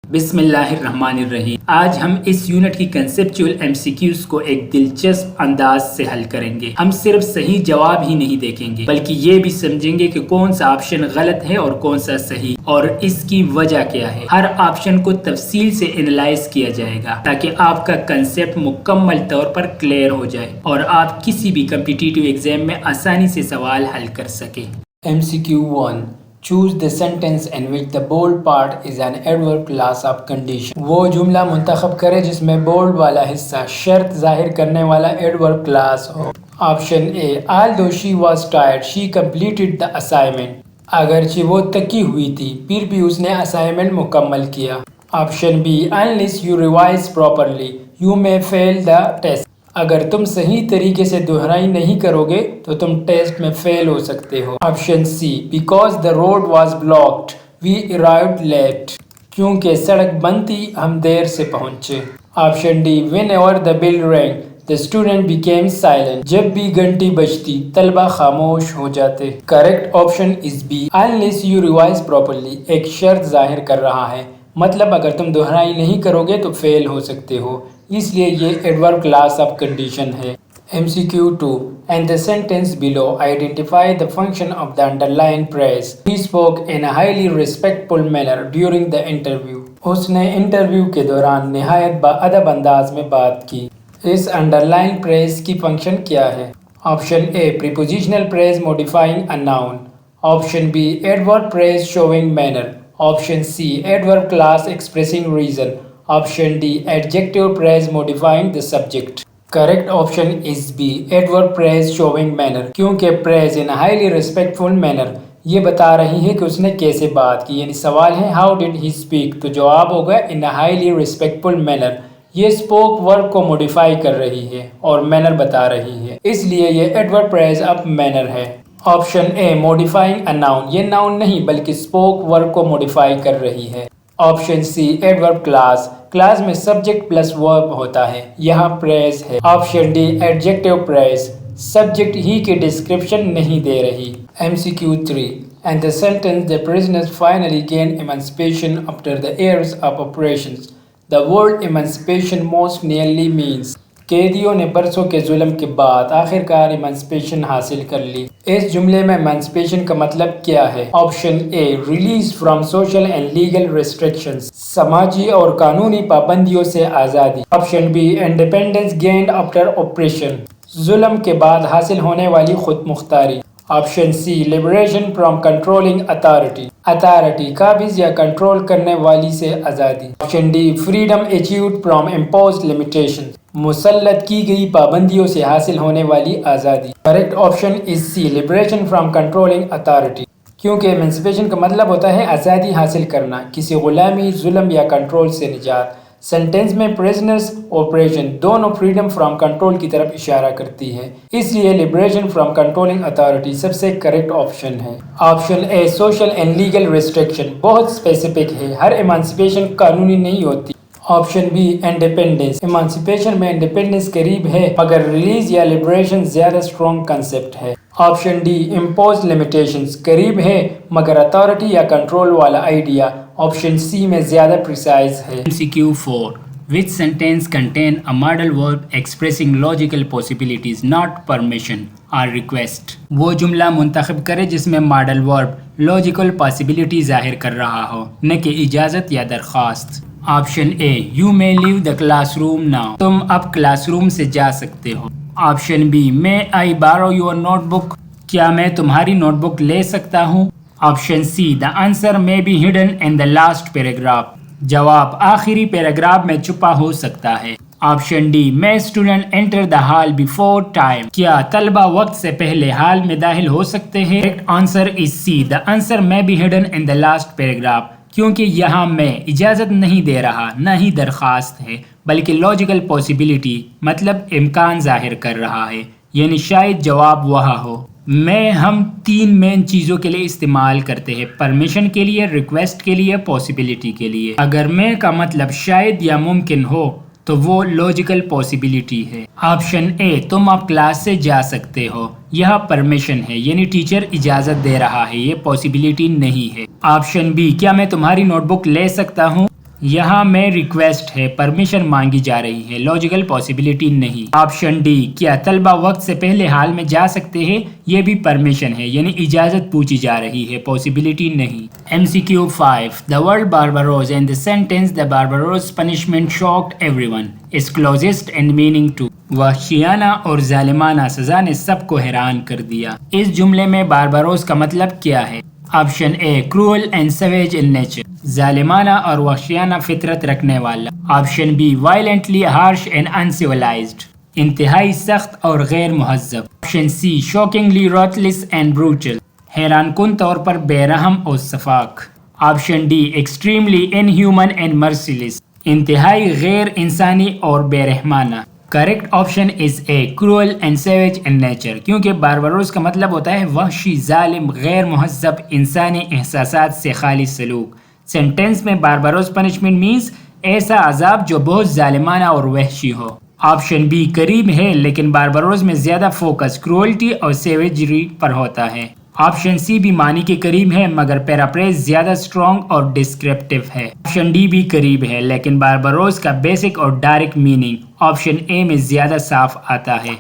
بسم اللہ الرحمن الرحیم۔ آج ہم اس یونٹ کی کنسیپچول ایم سی کیوز کو ایک دلچسپ انداز سے حل کریں گے۔ ہم صرف صحیح جواب ہی نہیں دیکھیں گے بلکہ یہ بھی سمجھیں گے کہ کون سا آپشن غلط ہے اور کون سا صحیح، اور اس کی وجہ کیا ہے۔ ہر آپشن کو تفصیل سے انالائز کیا جائے گا تاکہ آپ کا کنسیپٹ مکمل طور پر کلیئر ہو جائے اور آپ کسی بھی کمپٹیٹیو ایگزام میں آسانی سے سوال حل کر سکیں۔ MCQ 1. Choose the sentence in which the bold part is an adverb class of condition. وہ جملہ منتخب کرے جس میں bold والا حصہ شرط ظاہر کرنے والا adverb class who. Option A. Although she was tired, she completed the assignment. اگرچہ وہ تکی ہوئی تھی پھر بھی اس نے assignment مکمل کیا۔ Option B. Unless you revise properly, you may fail the test. اگر تم صحیح طریقے سے دہرائی نہیں کرو گے تو تم ٹیسٹ میں فیل ہو سکتے ہو۔ Option C. Because the road was blocked, we arrived late. کیونکہ سڑک بند تھی ہم دیر سے پہنچے۔ Option D. Whenever the bell rang, the student became silent. جب بھی گھنٹی بجتی طلبہ خاموش ہو جاتے۔ Correct option is B. Unless you revise properly ایک شرط ظاہر کر رہا ہے، مطلب اگر تم دہرائی نہیں کرو گے تو فیل ہو سکتے ہو، اس لیے یہ ایڈورب کلاس آف کنڈیشن ہے۔ MCQ 2. In the sentence below, identify the function of the underlined phrase. He spoke in a highly respectful manner during the interview. اس نے انٹرویو کے دوران نہایت باادب انداز میں بات کی۔ اس underlined phrase کی فنکشن کیا ہے؟ Option A. Prepositional phrase modifying a noun. Option B. Adverb phrase showing manner. Option C. Adverb class expressing reason. Option D. Adjective phrase modifying the subject. Correct option is B. Adverb phrase showing manner. کیونکہ phrase in a highly respectful manner یہ بتا رہی ہے کہ اس نے کیسے بات کی، یعنی سوال ہے how did he speak تو جواب ہوگا in a highly respectful manner۔ یہ spoke verb کو modify کر رہی ہے اور manner بتا رہی ہے، اس لیے یہ adverb phrase of manner ہے۔ Option A. Modifying a noun. یہ noun نہیں بلکہ spoke verb کو modify کر رہی ہے۔ Option C. Adverb class. Class میں سبجیکٹ پلس ورب ہوتا ہے، یہاں پریز ہے۔ Option D. Adjective phrase. Subject ہی کی ڈسکرپشن نہیں دے رہی۔ MCQ 3. And the sentence the prisoners finally gained emancipation after the years of operations. The word emancipation most nearly means. قیدیوں نے برسوں کے ظلم کے بعد آخر کار ایمانسپیشن حاصل کر لی۔ اس جملے میں ایمانسپیشن کا مطلب کیا ہے؟ Option A. Release from social and legal restrictions. سماجی اور قانونی پابندیوں سے آزادی۔ Option B. Independence gained after oppression. ظلم کے بعد حاصل ہونے والی خود مختاری۔ Option C. Liberation from controlling authority. Authority قابض یا کنٹرول کرنے والی سے آزادی۔ Option D. Freedom achieved from imposed limitation. مسلط کی گئی پابندیوں سے حاصل ہونے والی آزادی۔ Correct option is C. Liberation from controlling authority, کیونکہ ایمانسپیشن کا مطلب ہوتا ہے آزادی حاصل کرنا، کسی غلامی، ظلم یا کنٹرول سے نجات۔ سینٹنس میں پریزنرز آپریشن دونوں فریڈم فرام کنٹرول کی طرف اشارہ کرتی ہے، اس لیے لبریشن فرام کنٹرولنگ اتھارٹی سب سے کریکٹ آپشن ہے۔ Option a. Social and legal restriction بہت اسپیسیفک ہے، ہر ایمانسپیشن قانونی نہیں ہوتی۔ Option B. انڈیپینڈنس. ایمانسپیشن میں انڈیپینڈنس قریب ہے مگر ریلیز یا لبریشن زیادہ اسٹرانگ کنسپٹ ہے۔ Option D. امپوزڈ لمیٹیشنز قریب ہے مگر اتھارٹی یا کنٹرول والا آئیڈیا آپشن سی میں زیادہ پریسائز ہے۔ MCQ 4. Which sentence contain a modal verb expressing logical possibilities not permission or request? وہ جملہ منتخب کرے جس میں ماڈل ورب لاجیکل پاسبلٹی ظاہر کر رہا ہو، نہ کہ اجازت یا درخواست۔ Option a. You may leave the classroom now. تم اب کلاس روم سے جا سکتے ہو۔ Option B. May I borrow your notebook? کیا میں تمہاری نوٹ بک لے سکتا ہوں؟ Option C. The answer may be hidden in the last paragraph. جواب آخری پیراگراف میں چھپا ہو سکتا ہے۔ Option D. May student enter the hall before time. کیا طلبہ وقت سے پہلے ہال میں داخل ہو سکتے ہیں؟ Correct answer is C. The answer may be hidden in the last paragraph. کیونکہ یہاں میں اجازت نہیں دے رہا، نہ ہی درخواست ہے، بلکہ لاجیکل پاسبلٹی مطلب امکان ظاہر کر رہا ہے، یعنی شاید جواب وہاں ہو۔ میں ہم تین مین چیزوں کے لیے استعمال کرتے ہیں، پرمیشن کے لیے، ریکویسٹ کے لیے، پاسبلٹی کے لیے۔ اگر میں کا مطلب شاید یا ممکن ہو تو وہ لاجیکل پاسبلٹی ہے۔ آپشن اے. تم اب کلاس سے جا سکتے ہو، یہاں پرمیشن ہے، یعنی ٹیچر اجازت دے رہا ہے، یہ پاسبلٹی نہیں ہے۔ Option B. کیا میں تمہاری نوٹ بک لے سکتا ہوں؟ یہاں میں ریکویسٹ ہے، پرمیشن مانگی جا رہی ہے، لاجیکل پاسبلٹی نہیں۔ آپشن ڈی، کیا طلبہ وقت سے پہلے حال میں جا سکتے ہیں؟ یہ بھی پرمیشن ہے، یعنی اجازت پوچھی جا رہی ہے، پاسبلٹی نہیں۔ MCQ 5 The word barbaros and the sentence the barbarous punishment shocked everyone is closest and meaning to۔ وحشیانہ اور ظالمانہ سزا نے سب کو حیران کر دیا۔ اس جملے میں باربروس کا مطلب کیا ہے؟ Option A, cruel and savage in nature، ظالمانہ اور وحشیانہ فطرت رکھنے والا۔ Option B, violently harsh and uncivilized، انتہائی سخت اور غیر مہذب۔ Option C, shockingly ruthless and brutal، حیران کن طور پر بے رحم اور سفاک۔ Option D, extremely inhuman and merciless، انتہائی غیر انسانی اور بے رحمانہ۔ Correct option is A, cruel and savage in nature، کیونکہ باربروس کا مطلب ہوتا ہے وحشی، ظالم، غیر مہذب، انسانی احساسات سے خالی سلوک۔ سینٹینس میں باربروس پنشمنٹ مینز ایسا عذاب جو بہت ظالمانہ اور وحشی ہو۔ آپشن بی قریب ہے، لیکن باربروس میں زیادہ فوکس کروئلٹی اور سیویجری پر ہوتا ہے۔ آپشن سی بھی معنی کے قریب ہے، مگر پیراپریز زیادہ اسٹرانگ اور ڈسکرپٹیو ہے۔ آپشن ڈی بھی قریب ہے، لیکن باربروس کا بیسک اور ڈائریکٹ میننگ آپشن اے میں زیادہ صاف آتا ہے۔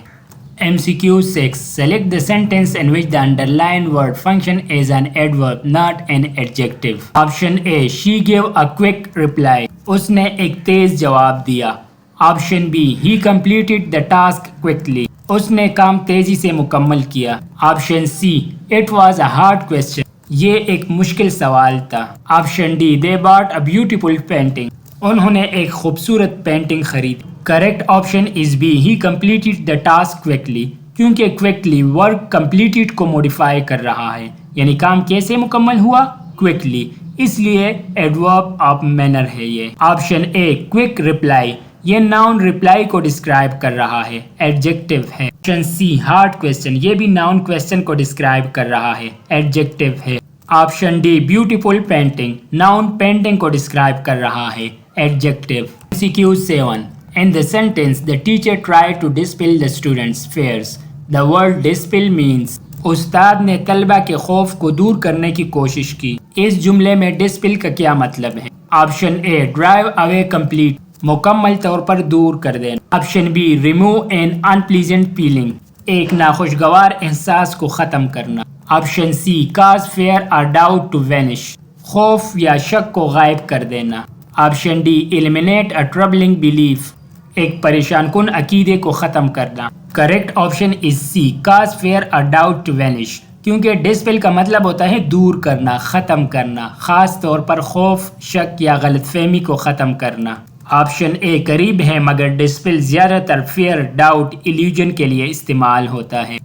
MCQ 6 Select the sentence in which the underlined word function is an adverb, not an adjective۔ Option A, she gave a quick reply، اس نے ایک تیز جواب دیا۔ Option B, he completed the task quickly، اس نے کام تیزی سے مکمل کیا۔ Option C, it was a hard question، یہ ایک مشکل سوال تھا۔ Option D, they bought a beautiful painting، انہوں نے ایک خوبصورت پینٹنگ خرید۔ Correct option is B, he completed the task quickly، کیونکہ quickly ورک completed کو موڈیفائی کر رہا ہے، یعنی کام کیسے مکمل ہوا؟ quickly، اس لیے ایڈورب آف مینر ہے یہ۔ آپشن اے، quick reply، یہ ناؤن ریپلائی کو ڈسکرائب کر رہا ہے، ایڈجیکٹیو ہے۔ آپشن سی، ہارڈ کویسچن، یہ بھی ناؤن کویسچن کو ڈسکرائب کر رہا ہے، ایڈجیکٹیو ہے۔ Option D, beautiful painting, noun painting کو ڈسکرائب کر رہا ہے، adjective. MCQ 7 In the sentence, the teacher tried to dispel the students' fears۔ The word dispel means استاد نے طلبہ کے خوف کو دور کرنے کی کوشش کی۔ اس جملے میں ڈسپل کا کیا مطلب ہے؟ Option A, drive away complete, مکمل طور پر دور کر دینا۔ Option B, remove an unpleasant feeling, ایک ناخوشگوار احساس کو ختم کرنا۔ Option C, cause fear or doubt to vanish, خوف یا شک کو غائب کر دینا۔ Option D, eliminate a troubling belief, ایک پریشان کن عقیدے کو ختم کرنا۔ Correct option is C, cause fear or doubt to vanish, کیونکہ ڈسپل کا مطلب ہوتا ہے دور کرنا، ختم کرنا، خاص طور پر خوف، شک یا غلط فہمی کو ختم کرنا۔ آپشن اے قریب ہے، مگر ڈسپل زیادہ تر فیئر، ڈاؤٹ، ایلیوژن کے لیے استعمال ہوتا ہے۔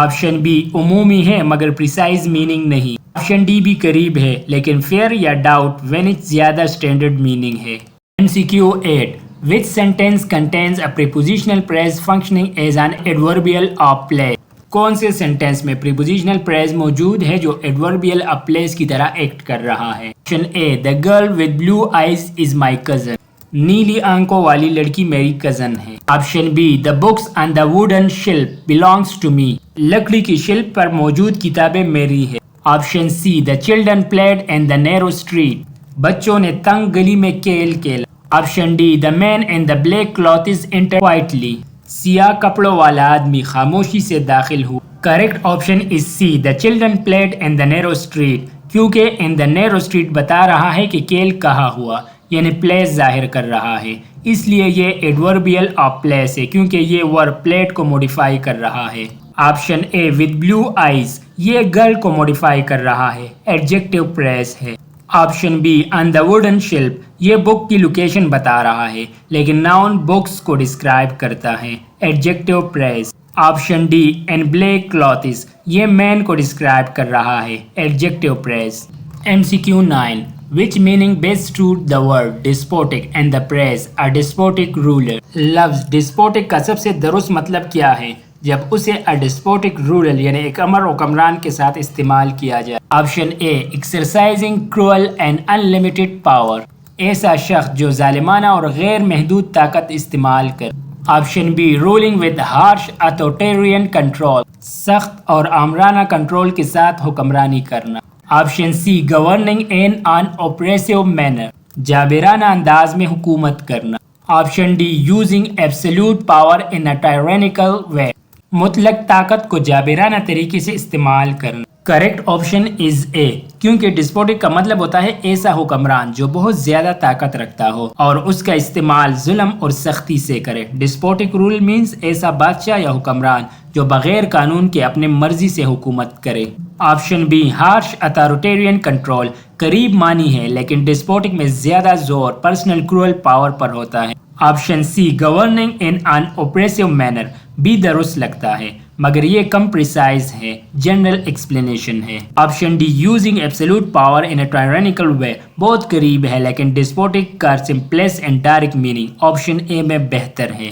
آپشن بی عمومی ہے، مگر پریسائز میننگ نہیں۔ آپشن ڈی بھی قریب ہے، لیکن فیئر یا ڈاؤٹ وینچ زیادہ اسٹینڈرڈ میننگ ہے۔ MCQ 8 Which sentence contains a prepositional phrase functioning as an adverbial of place؟ کون سے سینٹینس میں prepositional phrase موجود ہے جو adverbial of place کی طرح ایکٹ کر رہا ہے؟ Option a, The girl with blue eyes is my cousin، نیلی آنکھوں والی لڑکی میری کزن ہے۔ Option B, The books on the wooden shelf belongs to me، لکڑی کی شیلف پر موجود کتابیں میری ہے۔ Option C, The children played in the narrow street، بچوں نے تنگ گلی میں کھیل کھیلا۔ Option D, The man in the black clothes entered quietly، سیاہ کپڑوں والا آدمی خاموشی سے داخل ہوا۔ Correct option is C, The children played in the narrow street، کیونکہ in the narrow street بتا رہا ہے کہ کھیل کہاں ہوا، یعنی پلیس ظاہر کر رہا ہے، اس لیے یہ ایڈوربیل آف پلیس ہے، کیونکہ یہ ورب پلیٹ کو موڈیفائی کر رہا ہے۔ Option a, with blue eyes، یہ گرل کو موڈیفائی کر رہا ہے، ایڈجیکٹیو پریس ہے۔ Option B, on the wooden shelf، یہ بک کی لوکیشن بتا رہا ہے، لیکن ناؤن بکس کو ڈسکرائب کرتا ہے، adjective press. Option D, in black clothes، یہ مین کو ڈسکرائب کر رہا ہے، adjective press. MCQ 9 Which meaning best suit the word despotic and the phrase a despotic ruler؟ لفظ despotic کا سب سے درست مطلب کیا ہے جب اسے a despotic ruler یعنی ایک امر حکمران کے ساتھ استعمال کیا جائے؟ Option a, exercising cruel and unlimited power، ایسا شخص جو ظالمانہ اور غیر محدود طاقت استعمال کر۔ Option B, ruling with harsh authoritarian control, سخت اور آمرانہ کنٹرول کے ساتھ حکمرانی کرنا۔ Option C, governing in an oppressive manner، جابرانہ انداز میں حکومت کرنا. Option D using absolute power in a tyrannical way. مطلق طاقت کو جابرانہ طریقے سے استعمال کرنا. کریکٹ آپشن از اے، کیونکہ ڈسپوٹک کا مطلب ہوتا ہے ایسا حکمران جو بہت زیادہ طاقت رکھتا ہو اور اس کا استعمال ظلم اور سختی سے کرے. ڈسپوٹک رول مینز ایسا بادشاہ یا حکمران جو بغیر قانون کے اپنے مرضی سے حکومت کرے. Option B harsh authoritarian control قریب معنی ہے، لیکن ڈسپوٹک میں زیادہ زور پرسنل کرول پاور پر ہوتا ہے. Option C governing in an oppressive manner بھی درست لگتا ہے، مگر یہ کم پریسائز ہے، جنرل ایکسپلینیشن ہے. Option D using absolute power in a tyrannical way بہت قریب ہے، لیکن ڈسپوٹک کا simplest and direct meaning option A میں بہتر ہے.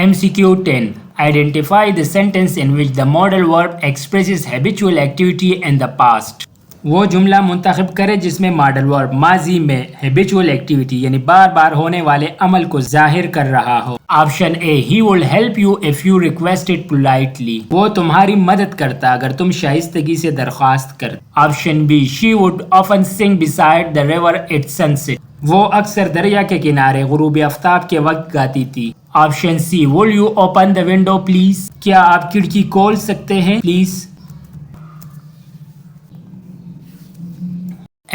MCQ 10. Identify the sentence in which the modal verb expresses habitual activity in the past. وہ جملہ منتخب کرے جس میں ماڈل ورب ماضی میں ہیبیچول ایکٹیویٹی یعنی بار بار ہونے والے عمل کو ظاہر کر رہا ہو. آپشن اے ہی would help you if you requested politely. وہ تمہاری مدد کرتا اگر تم شائستگی سے درخواست کرتے. Option B she would often sing beside the river at sunset. وہ اکثر دریا کے کنارے غروب آفتاب کے وقت گاتی تھی. Option C will you open the window please. کیا آپ کھڑکی کھول سکتے ہیں please.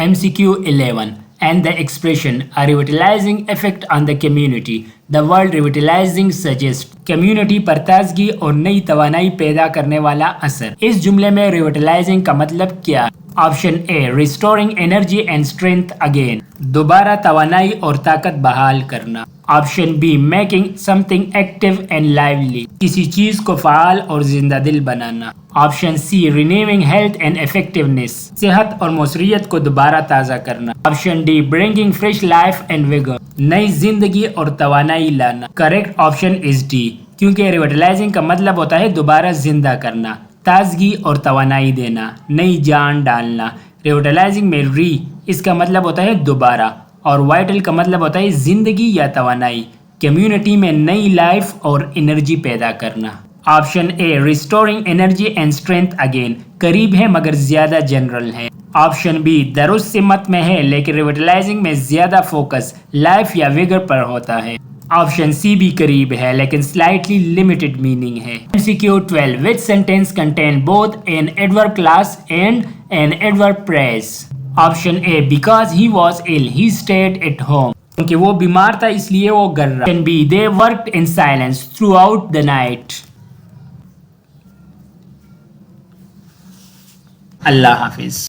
MCQ 11. And the expression a revitalizing effect on the community. The word revitalizing suggests community پر تازگی اور نئی توانائی پیدا کرنے والا اثر. اس جملے میں revitalizing کا مطلب کیا؟ Option a restoring energy and strength again. دوبارہ توانائی اور طاقت بحال کرنا. Option B making something active and lively. کسی چیز کو فعال اور زندہ دل بنانا. Option C renewing health and effectiveness. صحت اور موثریت کو دوبارہ تازہ کرنا. Option D bringing fresh life and vigor. نئی زندگی اور توانائی لانا. کریکٹ آپشن از ڈی، کیونکہ ریویٹلائزنگ کا مطلب ہوتا ہے دوبارہ زندہ کرنا، تازگی اور توانائی دینا، نئی جان ڈالنا. ریویٹلائزنگ میں ری اس کا مطلب ہوتا ہے دوبارہ اور وائٹل کا مطلب ہوتا ہے زندگی یا توانائی. کمیونٹی میں نئی لائف اور انرجی پیدا کرنا. Option a restoring energy and strength again قریب ہے مگر زیادہ جنرل ہے. آپشن بی درست سمت میں ہے لیکن ریویٹلائزنگ میں زیادہ فوکس لائف یا ویگر پر ہوتا ہے. آپشن سی بھی قریب ہے لیکن سلائٹلی لمیٹڈ میننگ ہے. MCQ 12. Which sentence contain both an adverb clause and an adverb phrase? Option a because he was ill he stayed at home. کیونکہ وہ بیمار تھا اس لیے وہ گھر رہا. Option B they worked in silence throughout the night. اللہ حافظ.